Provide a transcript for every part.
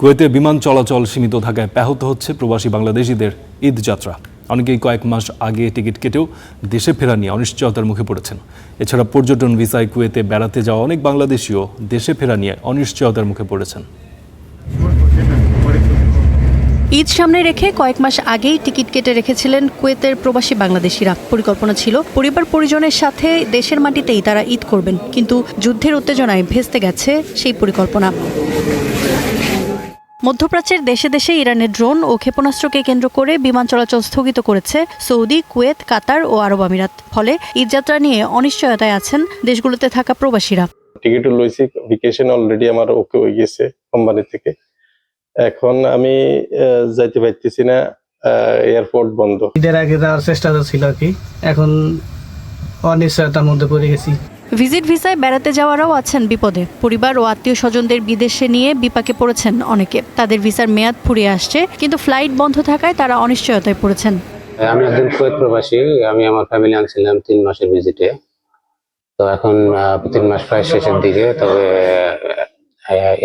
কুয়েতে বিমান চলাচল সীমিত থাকায় ব্যাহত হচ্ছে প্রবাসী বাংলাদেশিদের ঈদ যাত্রা। অনেকেই কয়েক মাস আগে টিকিট কেটেও দেশে ফেরা নিয়ে অনিশ্চয়তার মুখে পড়েছেন। এছাড়া পর্যটন ভিসায় কুয়েতে বেড়াতে যাওয়া অনেক বাংলাদেশিও দেশে ফেরা নিয়ে অনিশ্চয়তার মুখে পড়েছেন। ঈদ সামনে রেখে কয়েক মাস আগেই টিকিট কেটে রেখেছিলেন কুয়েতের প্রবাসী বাংলাদেশিরা। পরিকল্পনা ছিল পরিবার পরিজনের সাথে দেশের মাটিতেই তারা ঈদ করবেন, কিন্তু যুদ্ধের উত্তেজনায় ভেস্তে গেছে সেই পরিকল্পনা। মধ্যপ্রাচ্যের দেশে দেশে ইরানের ড্রোন ও ক্ষেপণাস্ত্রকে কেন্দ্র করে বিমান চলাচল স্থগিত করেছে সৌদি, কুয়েত, কাতার ও আরব আমিরাত। ফলে ঈদযাত্রা নিয়ে অনিশ্চয়তায় আছেন দেশগুলোতে থাকা প্রবাসীরা। টিকিটও লইছি, ভ্যাকেশন অলরেডি আমার ওকে হয়ে গেছে কোম্পানি থেকে। এখন আমি যাইতে পারতেছি না, এয়ারপোর্ট বন্ধ। ঈদের আগে যাওয়ার চেষ্টা ছিল কি, এখন অনিশ্চয়তার মধ্যে পড়ে গেছি। ভিজিট ভিসায় বেড়াতে যাওয়ারাও আছেন বিপদে। পরিবার ও আত্মীয় স্বজনদের বিদেশে নিয়ে বিপাকে পড়েছেন অনেকে। তাদের ভিসার মেয়াদ ফুরিয়ে আসছে, কিন্তু ফ্লাইট বন্ধ থাকায় তারা অনিশ্চয়তায় পড়েছেন। আমি একজন কুয়েত প্রবাসী। আমি আমার ফ্যামিলি আনছিলাম 3 মাসের ভিজিটে। তো এখন 3 মাস প্রায় শেষের দিকে। তবে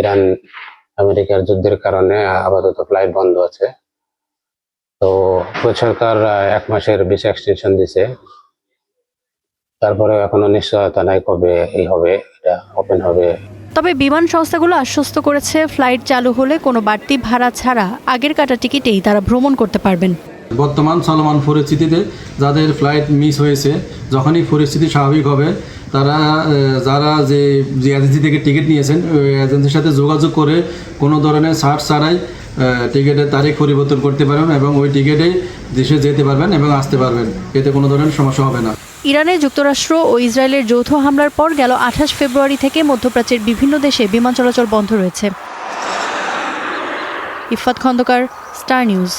ইরান আমেরিকার যুদ্ধের কারণে আপাতত ফ্লাইট বন্ধ আছে। তো কুয়েত সরকার 1 মাসের ভিসা এক্সটেনশন দিছে। তারপরে এখনো নিশ্চয়তা নাই কবে এই হবে, এটা ওপেন হবে। তবে বিমান সংস্থাগুলো আশ্বস্ত করেছে ফ্লাইট চালু হলে কোনো বাড়তি ভাড়া ছাড়া আগের কাটা টিকিটেই তারা ভ্রমণ করতে পারবেন। বর্তমান চলমান পরিস্থিতিতে যাদের ফ্লাইট মিস হয়েছে, যখনই পরিস্থিতি স্বাভাবিক হবে তারা যারা যে এজেন্সি থেকে টিকিট নিয়েছেন ওই এজেন্সির সাথে যোগাযোগ করে কোনো ধরনের ছাড় ছাড়াই টিকিটের তারিখ পরিবর্তন করতে পারবেন এবং ওই টিকিটেই দেশে যেতে পারবেন এবং আসতে পারবেন। এতে কোনো ধরনের সমস্যা হবে না। ইরানে যুক্তরাষ্ট্র ও ইসরায়েলের যৌথ হামলার পর গেল 28 ফেব্রুয়ারি থেকে মধ্যপ্রাচ্যের বিভিন্ন দেশে বিমান চলাচল বন্ধ রয়েছে। Ifat Khandaker, Star news.